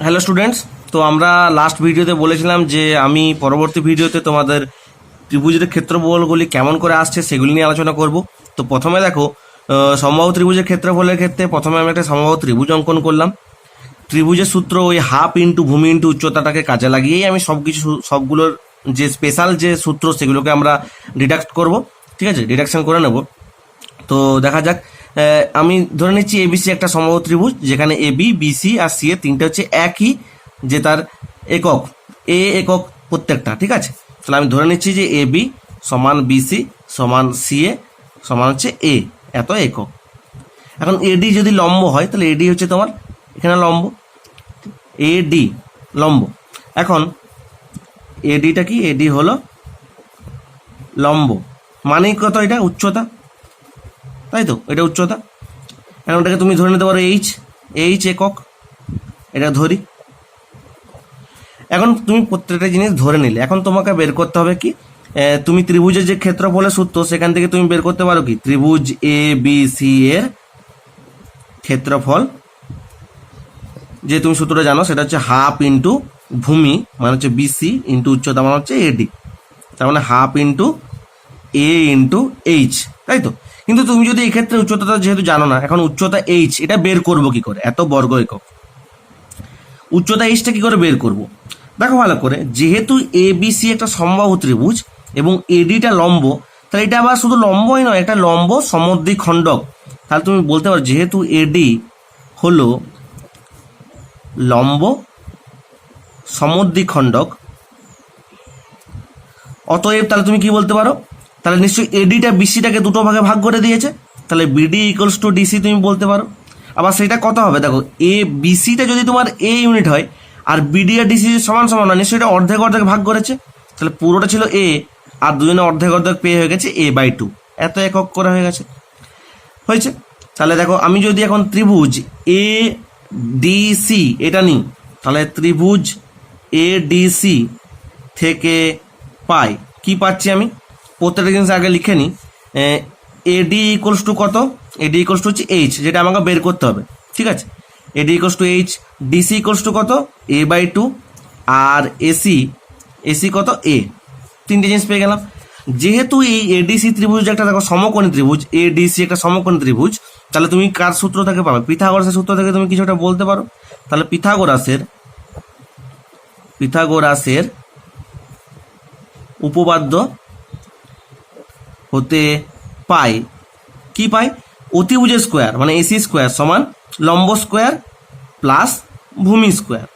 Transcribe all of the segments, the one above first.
Hello students, তো আমরা last ভিডিওতে বলেছিলাম যে আমি পরবর্তী ভিডিওতে তোমাদের ত্রিভুজের ক্ষেত্রফলগুলি কেমন করে আসছে সেগুলি নিয়ে আলোচনা করব। তো প্রথমে দেখো, সমবাহু ত্রিভুজের ক্ষেত্রফলের ক্ষেত্রে প্রথমে আমি একটা সমবাহু ত্রিভুজ অঙ্কন করলাম। ত্রিভুজের সূত্র ওই হাফ ইন্টু ভূমি ইন্টু উচ্চতাটাকে কাজে লাগিয়েই আমি সবগুলোর যে স্পেশাল যে সূত্র সেগুলোকে আমরা ডিডাক্ট করব। ঠিক আছে, ডিডাকশন করে নেব। তো দেখা যাক, আমি ধরে নিচ্ছি এবিসি একটা সমবাহু ত্রিভুজ, যেখানে A B BC R C এ তিনটে হচ্ছে একই, যে তার একক এ একক প্রত্যেকটা। ঠিক আছে, তাহলে আমি ধরে নিচ্ছি যে এ বি সমান বিসি সমান সি এ সমান হচ্ছে এ, এত একক। এখন এডি যদি লম্ব হয় তাহলে এডি হচ্ছে তোমার এখানে লম্ব, এডি লম্ব। এখন এডিটা কি? এডি হলো লম্ব, মানে কত? এটা উচ্চতা, তাই তো, এটা উচ্চতা। এখন ওটাকে তুমি ধরে নিতে পারো এইচ, এইচ একক, এটা ধরি। এখন তুমি প্রত্যেকটা জিনিস ধরে নিলে, এখন তোমাকে বের করতে হবে কি, তুমি ত্রিভুজের যে ক্ষেত্রফলের সূত্র সেখান থেকে তুমি বের করতে পারো কি, ত্রিভুজ এ বি সি এর ক্ষেত্রফল, যে তুমি সূত্রটা জানো সেটা হচ্ছে হাফ ইন্টু ভূমি মানে হচ্ছে বিসি ইন্টু উচ্চতা মানে হচ্ছে এডি, তার মানে হাফ ইন্টু এ ইন্টু এইচ, তাই তো। কিন্তু তুমি যদি এক্ষেত্রে উচ্চতাটা যেহেতু জানো না, এখন উচ্চতা এইচ এটা বের করবো কি করে? এত বর্গ একক উচ্চতা এইচটা কি করে বের করব? দেখো ভালো করে, যেহেতু এ বি সি একটা সমবাহু ত্রিভুজ এবং এডিটা লম্ব, তাহলে এটা আবার শুধু লম্বই নয়, একটা লম্ব সমদ্বিখণ্ডক। তাহলে তুমি বলতে পারো যেহেতু এডি হলো লম্ব সমদ্বিখণ্ডক, অতএব তাহলে তুমি কি বলতে পারো, তাহলে নিশ্চয়ই এডিটা বিসিটাকে দুটো ভাগে ভাগ করে দিয়েছে, তাহলে বিডি ইকুয়ালস টু ডিসি তুমি বলতে পারো। আবার সেটা কত হবে? দেখো, এ বিসিটা যদি তোমার এ ইউনিট হয় আর বিডি আর ডিসি সমান সমান হয়, নিশ্চয়ই এটা অর্ধেক অর্ধেক ভাগ করেছে, তাহলে পুরোটা ছিল এ আর দুজনে অর্ধেক অর্ধেক পেয়ে হয়ে গেছে এ বাই টু, এত একক করে হয়ে গেছে, হয়েছে। তাহলে দেখো, আমি যদি এখন ত্রিভুজ এ ডিসি এটা নিই, তাহলে ত্রিভুজ এ ডিসি থেকে পাই কি পাচ্ছি আমি, প্রত্যেকটা জিনিস আগে লিখে নিই। এডি ইকুয়ালস টু কত? এডি ইকুয়ালস টু হচ্ছে এইচ, যেটা আমাকে বের করতে হবে। ঠিক আছে, AD equals to h, DC equals to কত? এ বাই টু, আর এসি, এসি কত? এ। তিনটে জিনিস পেয়ে গেলাম। যেহেতু এই এডিসি ত্রিভুজ একটা দেখো সমকোণী ত্রিভুজ, এডিসি একটা সমকোণী ত্রিভুজ, তাহলে তুমি কার সূত্র থেকে পাবে? পিথাগোরাসের সূত্র থেকে তুমি কিছুটা বলতে পারো। তাহলে পিথাগোরাসের উপপাদ্য হতে পাই কি পাই? অতিভুজের স্কোয়ার মানে এসি স্কোয়ার সমান লম্ব স্কোয়ার প্লাস ভূমি স্কোয়ার।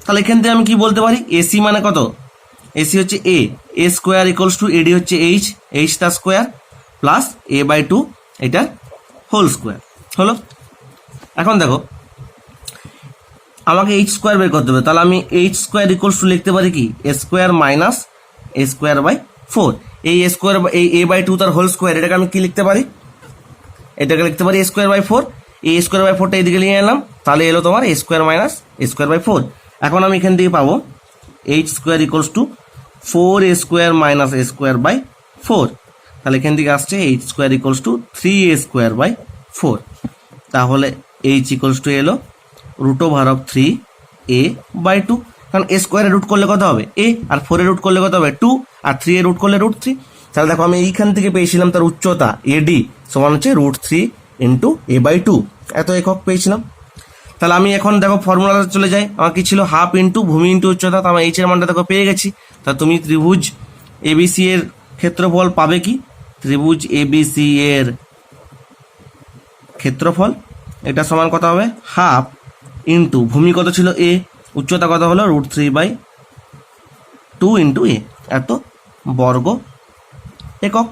তাহলে এখান থেকে আমি কি বলতে পারি? এসি মানে কত? এসি হচ্ছে A, A square equals to AD হচ্ছে এইচ, এইচ তার square plus A by two এটা হোল স্কোয়ার হলো। এখন দেখো, আমাকে এইচ স্কোয়ার বের করতে হবে, তাহলে আমি এইচ স্কোয়ার ইকুয়ালস টু লিখতে পারি কি, a square minus a square by four. এই এ স্কোয়ার, এই এ বাই টু তার হোল স্কোয়ার, এটাকে আমি কি লিখতে পারি? এটাকে লিখতে পারি এ স্কোয়ার বাই ফোর। এই এ স্কোয়ার বাই ফোরটা এদিকে নিয়ে এলাম, তাহলে এলো তোমার a square minus a square by four. এখন আমি এখান থেকে পাবো h square equals to four a square minus a square by four. তাহলে এখান থেকে আসছে h square equals to three a square by four. তাহলে এইচ ইকুয়ালস টু এলো root over of three a by two, কারণ a স্কোয়ারে root করলে কত হবে? এ, আর ফোরে রুট করলে কত হবে? টু, আর থ্রি এ রুট করলে রুট থ্রি। তাহলে দেখো, আমি এইখান থেকে পেয়েছিলাম তার উচ্চতা এডি সমান হচ্ছে root three into A by two, এত একক পেয়েছিলাম। তাহলে আমি এখন দেখো ফর্মুলাতে চলে যাই, আমার কি ছিল? হাফ ইন্টু ভূমি ইন্টু উচ্চতা, তো আমার এইচ এর মানটা দেখো পেয়ে গেছি। তা তুমি ত্রিভুজ এবিসি এর ক্ষেত্রফল পাবে কি? ত্রিভুজ এবিসি এর ক্ষেত্রফল এটা সমান কত হবে? হাফ ইন্টু ভূমি কত ছিল? এ, উচ্চতা কত হলো? Root three by two into a, এত বর্গ একক।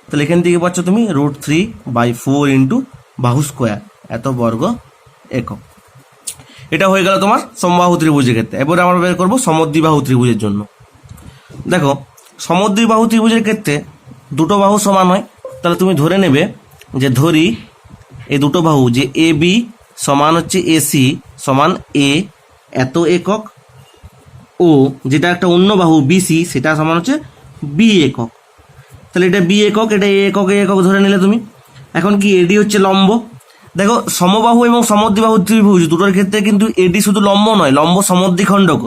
তাহলে এখান থেকে পাচ্ছ তুমি root three by four into বাহু স্কোয়ার, এত বর্গ একক। এটা হয়ে গেল তোমার সমবাহু ত্রিভুজের ক্ষেত্রে। এবারে আমরা বের করবো সমদ্বিবাহু ত্রিভুজের জন্য। দেখো, সমদ্বিবাহু ত্রিভুজের ক্ষেত্রে দুটো বাহু সমান হয়, তাহলে তুমি ধরে নেবে যে ধরি এই দুটো বাহু, যে এ বি সমান হচ্ছে এসি সমান এ, এত একক, ও যেটা একটা অন্য বাহু বিসি সেটা সমান হচ্ছে বি একক। তাহলে এটা বি একক, এটা এ একক, এ একক ধরে নিলে তুমি। এখন কি, এডি হচ্ছে লম্ব, দেখো সমবাহু এবং সমদ্বিবাহু ত্রিভুজ দুটোর ক্ষেত্রে কিন্তু এডি শুধু লম্ব নয়, লম্ব সমদ্বিখণ্ডক।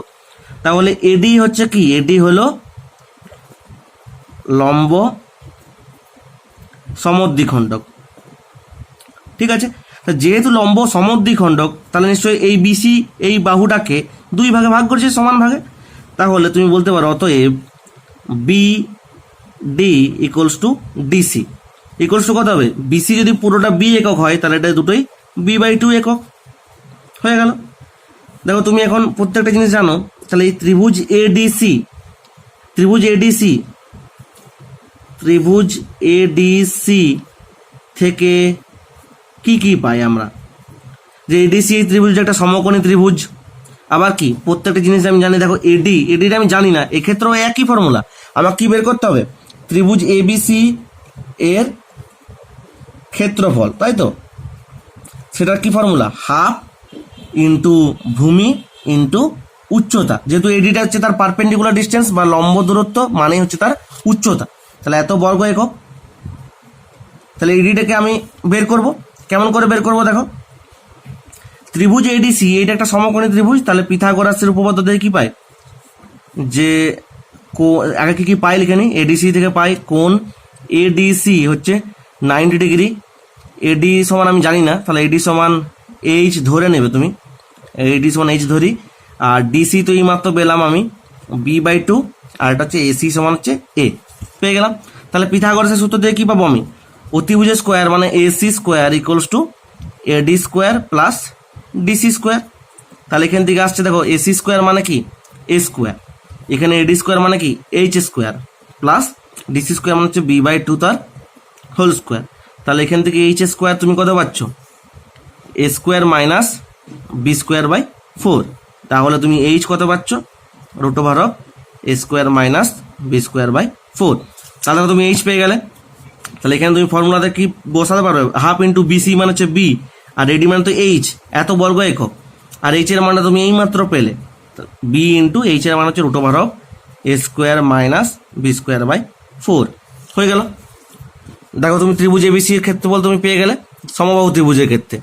তাহলে এডি হচ্ছে কি, এডি হলো লম্ব সমদ্বিখণ্ডক। ঠিক আছে, যেহেতু লম্ব সমদ্বিখণ্ডক তাহলে নিশ্চয়ই এই বিসি এই বাহুটাকে দুই ভাগে ভাগ করছে সমান ভাগে। তাহলে তুমি বলতে পারো অতএব B D equals to DC equals to কত হবে, বিসি যদি পুরোটা বি একক হয় তাহলে এটা দুটোই বি/2 একক হয়ে গেল। দেখো তুমি এখন প্রত্যেকটা জিনিস জানো, তাহলে এই ত্রিভুজ এডিসি থেকে কি কি পাই আমরা, যে এডিসি এই ত্রিভুজ একটা সমকোণী ত্রিভুজ। আবার কি প্রত্যেকটা জিনিস আমি জানি, দেখো এডিটা আমি জানি না, এক্ষেত্রেও একই ফর্মুলা। আমাকে কি বের করতে হবে, ত্রিভুজ এবিসি এর ক্ষেত্রফল, তাই তো, সেটার কি ফর্মুলা, হাফ ইন্টু ভূমি ইন্টু উচ্চতা। যেহেতু এডিটা হচ্ছে তার পারপেন্ডিকুলার ডিস্টেন্স বা লম্ব দূরত্ব, মানে হচ্ছে তার উচ্চতা, তাহলে এত বর্গ একক। তাহলে এডিটাকে আমি বের করব, কেমন করে বের করব, দেখো ত্রিভুজ এডিসি এটা একটা সমকোণী ত্রিভুজ, তাহলে পিথাগোরাসের উপপাদ্য দিয়ে কি পাই, যে আগে কি পাই লিখে নি, এডিসি থেকে পাই কোণ এডিসি হচ্ছে 90 ডিগ্রি। এডি সমান আমি জানি না, তাহলে এডি সমান এইচ ধরে নেবে তুমি, এডি সমান এইচ ধরি। আর ডিসি তো এইমাত্র পেলাম আমি বি/2, আর এটা হচ্ছে এসি সমান হচ্ছে এ, পেয়ে গেলাম। তাহলে পিথাগোরাসের সূত্র দিয়ে কি পাবো আমি, অতিভুজের স্কোয়ার মানে AC square equals to eddy square plus DC square. তাহলে এখান থেকে আসছে দেখো এসি স্কোয়ার মানে কি এ স্কোয়ার, এখানে এডি স্কোয়ার মানে কি H square plus DC square মানে হচ্ছে বি/2 তার হোল স্কোয়ার। তাহলে এখান থেকে এইচ স্কোয়ার তুমি কত পাচ্ছ, এ স্কোয়ার মাইনাস বি/4। তাহলে তুমি এইচ কত পাচ্ছ, √অফ এ স্কোয়ার মাইনাস বি/4। তাহলে তুমি এইচ পেয়ে গেলে। তাহলে এখানে তুমি ফর্মুলাতে কি বসাতে পারবে, হাফ ইন্টু বিসি মানে হচ্ছে বি, আর এডি মানে তো এইচ, এত বর্গ একক, আর এইচ এর মানটা তুমি এইমাত্র পেলে, বি ইন্টু এইচ এর মান হচ্ছে √অফ এ স্কোয়ার মাইনাস বি/4 হয়ে গেল। দেখো তুমি ত্রিভুজ এবিসি এর ক্ষেত্রফল তুমি পেয়ে গেলে। সমবাহু ত্রিভুজের ক্ষেত্রে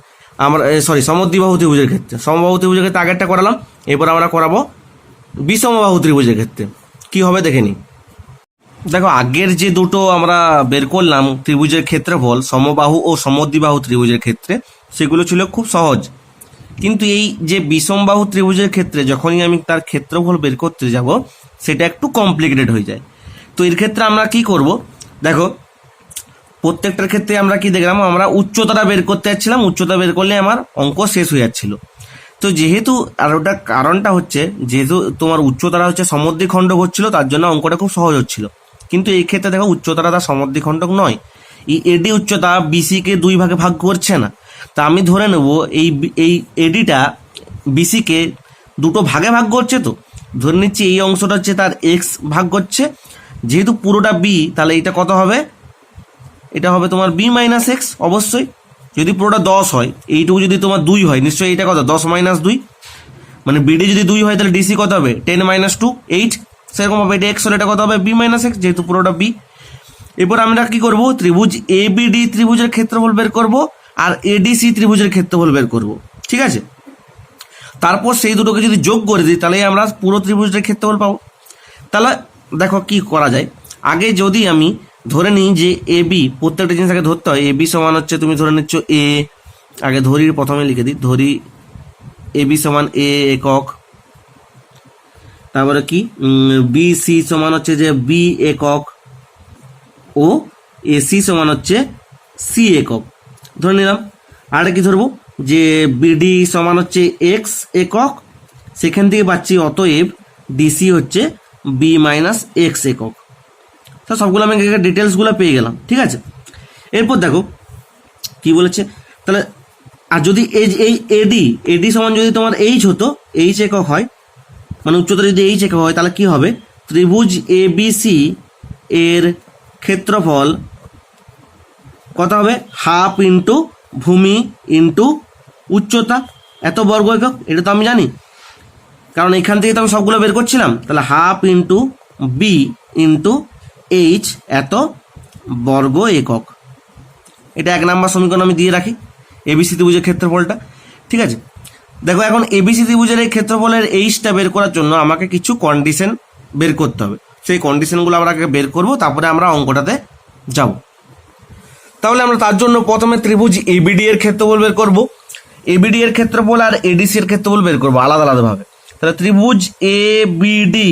আমরা সমদ্বিবাহু ত্রিভুজের ক্ষেত্রে, সমবাহু ত্রিভুজের ক্ষেত্রে আগেরটা করালাম, এরপর আমরা করাবো বিষমবাহু ত্রিভুজের ক্ষেত্রে কি হবে দেখে নি। দেখো আগের যে দুটো আমরা বের করলাম ত্রিভুজের ক্ষেত্রফল সমবাহু ও সমদ্বিবাহু ত্রিভুজের ক্ষেত্রে, সেগুলো ছিল খুব সহজ। কিন্তু এই যে বিষমবাহু ত্রিভুজের ক্ষেত্রে যখনই আমি তার ক্ষেত্রফল বের করতে যাব, সেটা একটু কমপ্লিকেটেড হয়ে যায়। তো এর ক্ষেত্রে আমরা কি করব, দেখো প্রত্যেকটার ক্ষেত্রে আমরা কি দেখলাম, আমরা উচ্চতাটা বের করতে যাচ্ছিলাম, উচ্চতা বের করলে আমার অঙ্ক শেষ হয়ে যাচ্ছিল। তো যেহেতু আর ওটা কারণটা হচ্ছে, যেহেতু তোমার উচ্চতাটা হচ্ছে সমদ্বিখণ্ডক হচ্ছিল, তার জন্য অঙ্কটা খুব সহজ হচ্ছিল। কিন্তু এই ক্ষেত্রে দেখো উচ্চতাটা তার সমদ্বিখণ্ডক নয়, এই এডি উচ্চতা বিসিকে দুই ভাগে ভাগ করছে না। তা আমি ধরে নেব এই এডিটা বিসিকে দুটো ভাগে ভাগ করছে, তো ধরে নিচ্ছি এই অংশটা হচ্ছে তার এক্স ভাগ করছে, যেহেতু পুরোটা বি তাহলে এটা কত হবে, এটা হবে তোমার b-x। অবশ্যই যদি পুরোটা 10 হয়, এইটুকু যদি তোমার 2 হয়, নিশ্চয়ই এটা কত 10 - 2, মানে বিডি যদি 2 হয় তাহলে ডিসি কত হবে 10 - 2 8, সেরকম হবে এটা এক্স হলে এটা কত হবে b-x, যেহেতু পুরোটা বি। এরপর আমরা কি করব, ত্রিভুজ এবিডি ত্রিভুজের ক্ষেত্রফল বের করব আর এডিসি ত্রিভুজের ক্ষেত্রফল বের করব, ঠিক আছে। তারপর সেই দুটোকে যদি যোগ করে দিই তাহলে আমরা পুরো ত্রিভুজের ক্ষেত্রফল পাবো। তাহলে দেখো কি করা যায়, আগে যদি আমি ধরে নিই যে এ বি, প্রত্যেকটা জিনিস আগে ধরতে হয়। এ বি সমান হচ্ছে তুমি ধরে নিচ্ছ এ, আগে ধরি প্রথমে লিখে দিই, ধরি এ বি সমান এ একক, তারপরে কি বি সি সমান হচ্ছে যে বি একক, ও এ সি সমান হচ্ছে সি একক ধরে নিলাম। আর কি ধরবো, যে বিডি সমান হচ্ছে এক্স একক, সেখান থেকে পাচ্ছি অতএব ডিসি হচ্ছে b-x একক। তো সবগুলো আমি ডিটেলসগুলো পেয়ে গেলাম, ঠিক আছে। এরপর দেখো কি বলেছে, তাহলে আর যদি এই এডি সমান যদি তোমার এইচ হতো, এইচ একক হয়, মানে উচ্চতা যদি এইচ একক হয়, তাহলে কি হবে, ত্রিভুজ এবিসি এর ক্ষেত্রফল কত হবে, হাফ ইন্টু ভূমি ইন্টু উচ্চতা, এত বর্গ একক। এটা তো আমি জানি, কারণ এখান থেকে তো আমি সবগুলো বের করছিলাম। তাহলে half into B into H এত বর্গ একক। এটা 1 নম্বর সমীকরণ আমি দিয়ে রাখি। এবিসি ত্রিভুজের ক্ষেত্রফলটা। ঠিক আছে, দেখো এখন এবিসি ত্রিভুজের এই ক্ষেত্রফলের এইচটা বের করার জন্য আমাকে কিছু কন্ডিশন বের করতে হবে। সেই কন্ডিশনগুলো আমরা আগে বের করব, তারপরে আমরা অঙ্কটাতে যাব। তাহলে আমরা তার জন্য প্রথমে ত্রিভুজ এবিডি এর ক্ষেত্রফল বের করব। এবিডি এর ক্ষেত্রফল আর এডিসি এর ক্ষেত্রফল বের করবো আলাদা আলাদাভাবে। তাহলে ত্রিভুজ এবিডি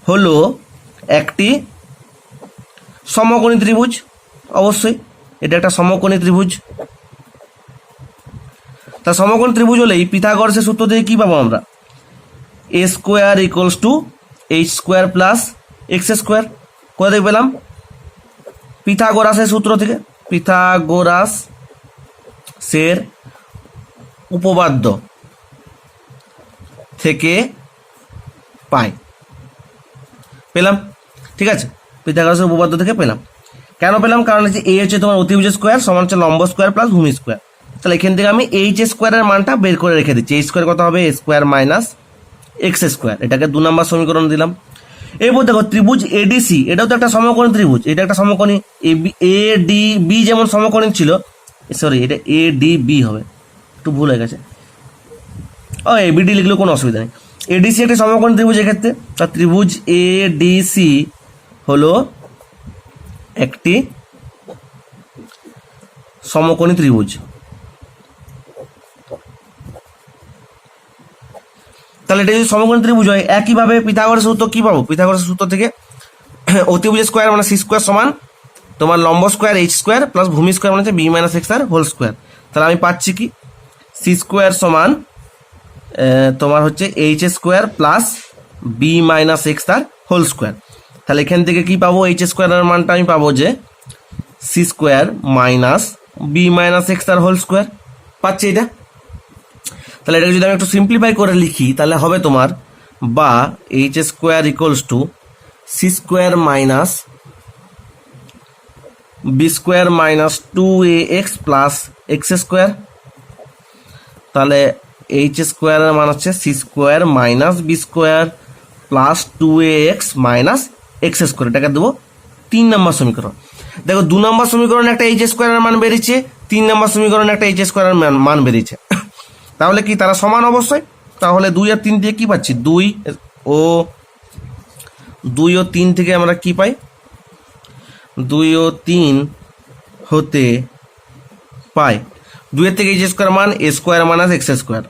হলো একটি সমকোণী ত্রিভুজ, অবশ্যই এটা একটা সমকোণী ত্রিভুজ। তা সমকোণী ত্রিভুজ হলেই পিথাগোরাসের সূত্র থেকে কি পাবো আমরা? A square equals to h square plus x square. কোথা থেকে পেলাম? পিথাগোরাসের সূত্র থেকে, পিথাগোরাসের উপপাদ্য থেকে পাই, পেলাম। ঠিক আছে, পিথাগোরাসের উপপাদ্য থেকে পেলাম। কেন পেলাম? কারণ হচ্ছে এ হচ্ছে তোমার অতিভুজ স্কোয়ার সমান হচ্ছে লম্ব স্কোয়ার প্লাস ভূমি স্কোয়ার। তাহলে এখান থেকে আমি এইচ স্কোয়ারের মানটা বের করে রেখে দিচ্ছি। এইচ স্কোয়ার কত হবে? এ স্কোয়ার মাইনাস এক্স স্কোয়ার। এটাকে 2 নম্বর সমীকরণ দিলাম। এরপর দেখো ত্রিভুজ এডিসি, এটাও তো একটা সমকোণী ত্রিভুজ, এটা একটা সমকোণী। এ ডি বি যেমন সমকোণী ছিল, সরি এটা এ ডি বি হবে, একটু ভুল হয়ে গেছে। ও এবিডি লিখলেও কোনো অসুবিধা নেই। এডিসি একটা সমকোণী ত্রিভুজ এক্ষেত্রে। তা ত্রিভুজ এডিসি হলো একটি সমকোণী ত্রিভুজ। তাহলে এটা যদি সমকোণী ত্রিভুজ হয়, একইভাবে পিথাগোরাসের সূত্র কি পাবো? পিথাগোরাসের সূত্র থেকে অতিভুজ স্কোয়ার মানে সি স্কোয়ার সমান তোমার লম্ব স্কোয়ার এইচ স্কোয়ার প্লাস ভূমি স্কোয়ার মানে হচ্ছে বি মাইনাস এক্স আর হোল স্কোয়ার। তাহলে আমি পাচ্ছি কি? সি স্কোয়ার সমান তোমার হচ্ছে h square plus b minus x আর হোল স্কোয়ার। তাহলে এখান থেকে কি পাবো? এইচ স্কোয়ারের মানটা আমি পাবো যে c square minus b minus x আর হোল স্কোয়ার পাচ্ছি এটা। তাহলে এটাকে যদি আমি একটু সিম্পলিফাই করে লিখি তাহলে হবে তোমার বা H square equals to C square minus B square minus 2ax plus x square. তাহলে এইচ স্কোয়ারের মান হচ্ছে C square minus B square plus 2ax minus x square. এটাকে দেবো 3 নম্বর সমীকরণ। দেখো 2 নম্বর সমীকরণে একটা এইচ স্কোয়ারের মান বেরিয়েছে, 3 নম্বর সমীকরণে একটা এইচ স্কোয়ারের মান বেরিয়েছে। তাহলে কি তারা সমান? অবশ্যই। তাহলে 2 আর 3 দিয়ে কি পাচ্ছি? 2 ও 3 থেকে আমরা কি পাই? 2 ও 3 হতে পাই 2 এর থেকে এইচ স্কোয়ার মান A square minus x square,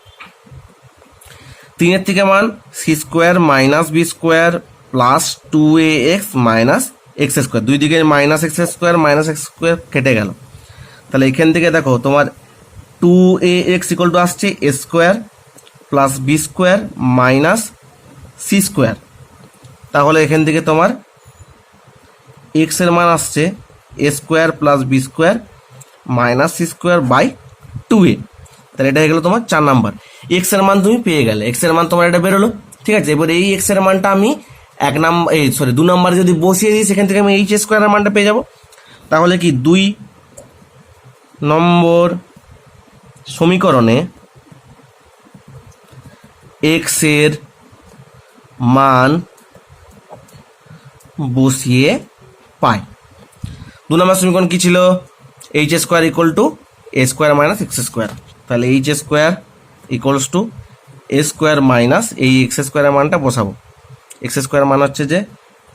3 এর থেকে মান C square minus B square plus 2ax minus x square. দুই দিকে minus x square minus x square কেটে গেল। তাহলে এখান থেকে দেখো তোমার 2ax ইকুয়াল টু আসছে a square plus b square minus c square. তাহলে এখান থেকে তোমার এক্স এর মান আসছে a square plus b square minus c square by 2a। তাহলে এটা হয়ে গেল তোমার 4 নাম্বার। এক্স এর মান তুমি পেয়ে গেলে, এক্স এর মান তোমার এটা বেরোলো। ঠিক আছে, এবার এই এক্স এর মানটা আমি 2 নম্বরে যদি বসিয়ে দিই সেখান থেকে আমি এইচ স্কোয়ারের মানটা পেয়ে যাব। তাহলে কি 2 নম্বর সমীকরণে এক্স এর মান বসিয়ে পাই। 2 নম্বর সমীকরণ কি ছিল? H square equal to a square minus x square. তাহলে h square equals to a square minus এই এক্স স্কোয়ারের মানটা বসাবো। এক্স স্কোয়ার মান হচ্ছে যে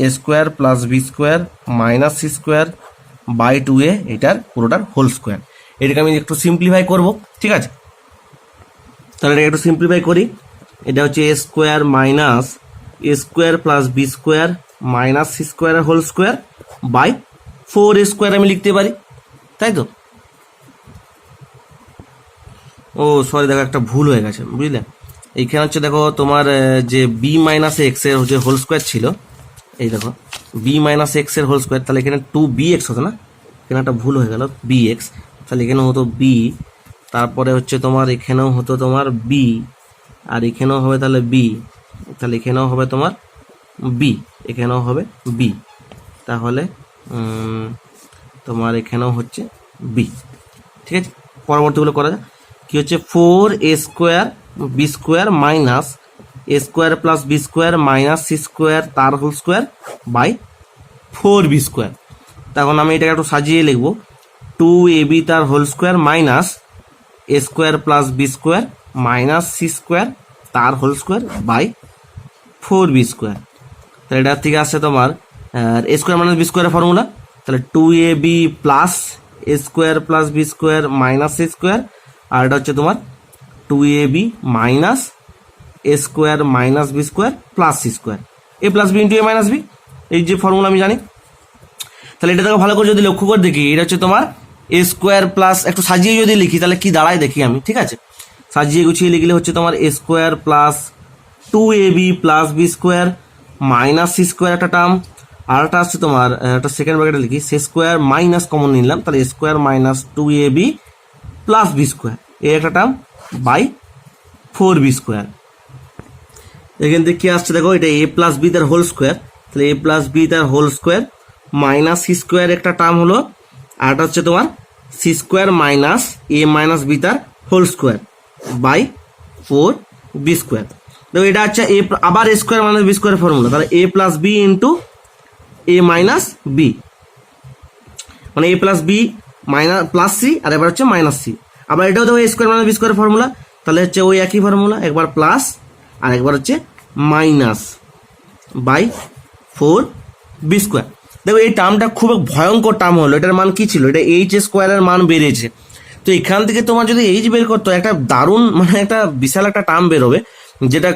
a square plus b square minus c square by 2a, এটার পুরোটার হোল স্কোয়ার। এটাকে আমি একটু সিম্পলিফাই করব। ঠিক আছে, তাহলে এটা একটু সিম্পলিফাই করি। এটা হচ্ছে a square minus a square plus b square minus c square whole square by 4a square আমি লিখতে পারি, তাই তো? ও সরি, দেখো একটা ভুল হয়ে গেছে, বুঝলে? এইখানে হচ্ছে দেখো তোমার যে বি মাইনাস এক্স এর যে হোল স্কোয়ার ছিল, এই দেখো বি মাইনাস এক্স এর হোল স্কোয়ার, তাহলে এখানে 2bx হতো না, এখানে একটা ভুল হয়ে গেল bx। তাহলে এখানে হতো বি, তারপরে হচ্ছে তোমার এখানেও হতো তোমার বি, আর এখানেও হবে তাহলে বি, তাহলে এখানেও হবে তোমার বি, এখানেও হবে বি, তাহলে তোমার এখানেও হচ্ছে বি। ঠিক আছে, পরবর্তীগুলো করা যায়। কি হচ্ছে 4a square b square minus a square plus b square minus c square তার whole square by 4b square. তখন আমি এটাকে একটু সাজিয়ে লিখবো 2ab তার whole square minus a square plus b square minus c square তার whole square by 4b square. তাহলে এটা থেকে আসছে তোমার এ স্কোয়ার মাইনাস বি স্কোয়ারের ফর্মুলা, তাহলে 2ab plus a square plus b square minus c square, আর এটা হচ্ছে তোমার 2ab minus a square minus B square plus c square, a plus b into a minus b, এই যে formula আমি জানি। তাহলে এটা দেখো ভালো করে যদি লক্ষ্য করে দেখি, এটা হচ্ছে তোমার এ স্কোয়ার প্লাস, একটু সাজিয়ে যদি লিখি তাহলে কি দাঁড়ায় দেখি আমি, ঠিক আছে, সাজিয়ে গুছিয়ে লিখলে হচ্ছে তোমার a square plus 2ab plus b square minus c square একটা টার্ম, আর একটা আসছে তোমার একটা সেকেন্ড ব্র্যাকেটে লিখি সি স্কোয়ার মাইনাস কমন নিলাম, তাহলে a square minus 2ab plus b square এই একটা টার্ম বাই 4b স্কোয়ার। এখান থেকে কি আসছে দেখো, এটা এ প্লাস বি তার হোল স্কোয়ার, তাহলে এ প্লাস বি তার whole square minus c square একটা টার্ম হলো, আর এটা হচ্ছে তোমার c square minus a minus b তার whole square by 4b square. দেখো এটা হচ্ছে এ আবার a square minus B square formula, তাহলে a plus b into a minus b, মানে a plus b minus plus c, আর এবার হচ্ছে মাইনাস সি। আবার এটাও দেখো a square minus B square formula, তাহলে হচ্ছে ওই একই ফর্মুলা, একবার প্লাস আর একবার হচ্ছে মাইনাস বাই 4b স্কোয়ার। দেখো এই টার্মটা খুব ভয়ঙ্কর টার্ম হলো, এটার মান কি ছিল, এটা এইচ স্কোয়ারের মান বেড়েছে। তো এখান থেকে তোমার যদি এইচ বের করতো, একটা দারুণ মানে একটা বিশাল একটা টার্ম বেরোবে, যেটা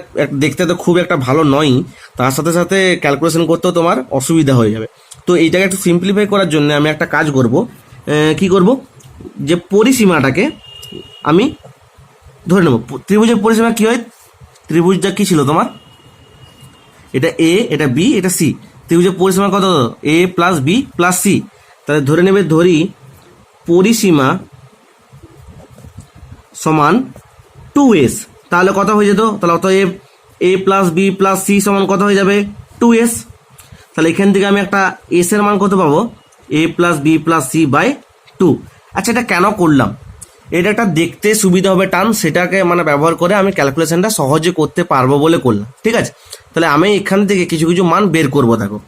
দেখতে তো খুব একটা ভালো নয়, তার সাথে সাথে ক্যালকুলেশন করতেও তোমার অসুবিধা হয়ে যাবে। তো এইটাকে একটু সিম্পলিফাই করার জন্য আমি একটা কাজ করব, কি করব, যে পরিসীমাটাকে আমি ধরে নেব। ত্রিভুজের পরিসীমা কি হয়, ত্রিভুজটা কি ছিল তোমার, এটা এ, এটা বি, এটা সি, ত্রিভুজের পরিসীমা কত, এ প্লাস বি প্লাস সি, তাহলে ধরে নেবে, ধরি পরিসীমা সমান 2s, তাহলে কত হয়ে যেত, তাহলে অতএব এ প্লাস বি প্লাস সি সমান কত হয়ে যাবে 2s। তাহলে এখান থেকে আমি একটা এস এর মান কত পাবো, a plus b plus c by 2। আচ্ছা এটা কেন করলাম, এটা একটা দেখতে সুবিধা হবে টার্ম, সেটাকে মানে ব্যবহার করে আমি ক্যালকুলেশনটা সহজে করতে পারবো বলে করলাম, ঠিক আছে। তাহলে আমি এখান থেকে কিছু কিছু মান বের করবো, দেখো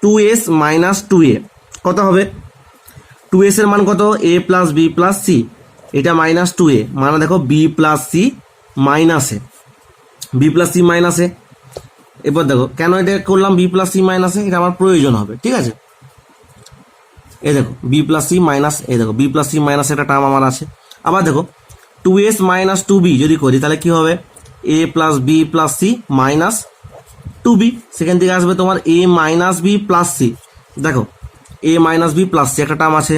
2s মাইনাস 2a কত হবে, 2s এর মান কত, এ প্লাস বি প্লাস সি, এটা মাইনাস 2a, মানে দেখো বি প্লাস সি মাইনাস এ, বি প্লাস সি মাইনাস এ। এবার দেখো কেন এটা করলাম বি প্লাস সি মাইনাস এ, এটা আমার প্রয়োজন হবে, ঠিক আছে। এই দেখো বি প্লাস সি মাইনাস, এই দেখো বি প্লাস সি মাইনাস একটা টার্ম আমার আছে। আবার দেখো 2s মাইনাস 2b যদি করি তাহলে কি হবে, a plus b plus c minus 2b, সেখান থেকে আসবে তোমার a minus b plus c, দেখো a minus b plus c একটা টার্ম আছে।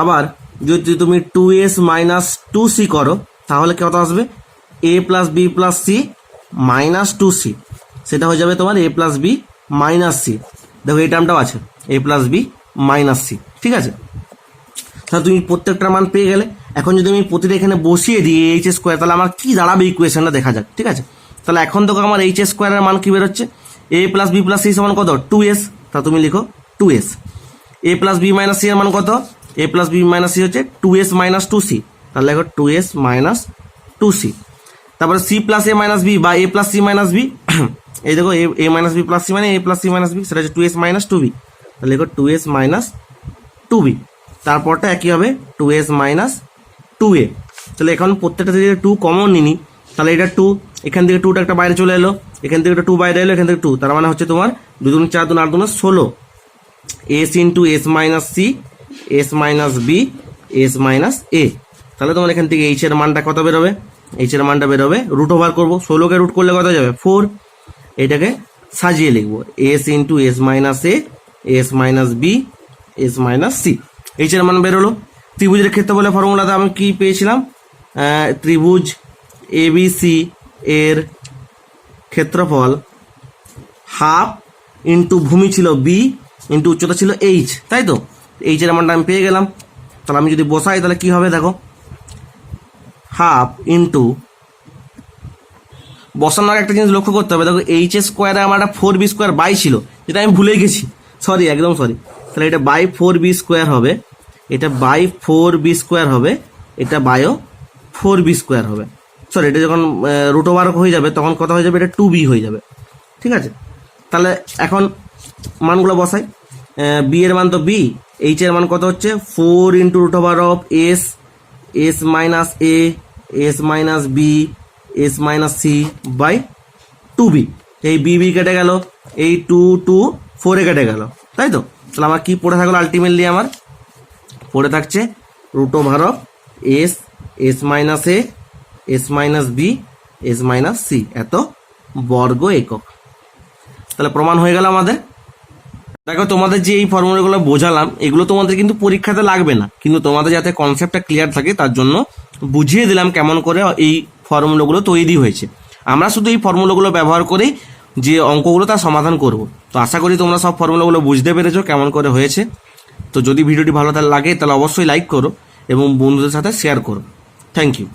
আবার যদি তুমি 2s মাইনাস 2c করো তাহলে কত আসবে, a plus b plus c minus 2c, সেটা হয়ে যাবে তোমার a plus b minus c. দেখো এই টার্মটাও আছে a plus b minus c, ঠিক আছে। তাহলে তুমি প্রত্যেকটা মান পেয়ে গেলে। এখন যদি আমি প্রতিটা এখানে বসিয়ে দিই এইচ স্কোয়ার, তাহলে আমার কি দাঁড়াবে ইকুয়েশনটা দেখা যাক, ঠিক আছে। তাহলে এখন দেখো আমার এইচ স্কোয়ারের মান কি বেরোচ্ছে, এ প্লাস বি প্লাস সি সমান কত 2s, তা তুমি লিখো 2s। এ প্লাস বি মাইনাস সি এর মান কত, এ প্লাস বি মাইনাস সি হচ্ছে 2s মাইনাস 2c, তাহলে দেখো 2s মাইনাস 2c। তারপরে সি প্লাস এ মাইনাস বি বা এ প্লাস সি মাইনাস বি, এই দেখো a minus b plus C মানে a plus c minus B, সেটা হচ্ছে 2s মাইনাস 2b, তাহলে দেখো 2s মাইনাস 2b, তারপরটা একই হবে 2s মাইনাস 2a। তাহলে এখন প্রত্যেকটা থেকে 2 কমন নিনি, তাহলে এটা 2, এখান থেকে 2টা একটা বাইরে চলে এলো, এখান থেকে একটা 2 বাইরে এলো, এখান থেকে 2, তার মানে হচ্ছে তোমার 2 2 4 2 8 2 16, s into s minus c, s minus b, s minus a. তাহলে তোমার এখান থেকে এইচ এর মানটা কত বেরোবে, এইচ এর মানটা বেরোবে, রুট ওভার করবো, 16কে রুট করলে কত যাবে 4, এটাকে সাজিয়ে লিখবো s into s minus a, s minus b, s minus c, h এর মান বেরোলো। ত্রিভুজের ক্ষেত্রফলে ফর্মুলাতে আমি কি পেয়েছিলাম, ত্রিভুজ এবিসি এর ক্ষেত্রফল হাফ ইন্টু ভূমি ছিল বি ইন্টু উচ্চতা ছিল এইচ, তাই তো, এইচ এর মানটা আমি পেয়ে গেলাম। তাহলে আমি যদি বসাই তাহলে কি হবে, দেখো হাফ ইন্টু, বসানোর একটা জিনিস লক্ষ্য করতে হবে, দেখো এইচ স্কোয়ারে আমার একটা 4b স্কোয়ার বাই ছিল, যেটা আমি ভুলে গেছি, সরি একদম সরি। তাহলে এটা বাই 4b স্কোয়ার হবে, এটা বাই 4b স্কোয়ার হবে, এটা বায়ও 4b স্কোয়ার হবে, সরি এটা যখন রুট ওভার হয়ে যাবে তখন কত হয়ে যাবে, এটা 2b হয়ে যাবে, ঠিক আছে। তাহলে এখন মানগুলো বসাই, বি এর মান তো বি, এইচ এর মান কত হচ্ছে 4 into root over of s s minus a s minus b s minus c by two B. এই বি বি কেটে গেল, এই টু টু ফোরে কেটে গেল, তাই তো? তাহলে আমার কি পড়ে থাকলো? আলটিমেটলি আমার পড়ে থাকছে root over of s s minus a s minus b s minus c এত বর্গ একক। তাহলে প্রমাণ হয়ে গেল আমাদের। দেখো তোমাদের যে এই ফর্মুলাগুলো বোঝালাম এগুলো তোমাদের কিন্তু পরীক্ষাতে লাগবে না, কিন্তু তোমাদের যাতে কনসেপ্টটা ক্লিয়ার থাকে তার জন্য বুঝিয়ে দিলাম কেমন করে এই ফর্মুলাগুলো তৈরি হয়েছে। আমরা শুধু এই ফর্মুলাগুলো ব্যবহার করেই যে অঙ্কগুলো তার সমাধান করব। তো আশা করি তোমরা সব ফর্মুলাগুলো বুঝতে পেরেছো কেমন করে হয়েছে। তো যদি ভিডিওটি ভালো লাগে তাহলে অবশ্যই লাইক করো এবং বন্ধুদের সাথে শেয়ার করো। Thank you.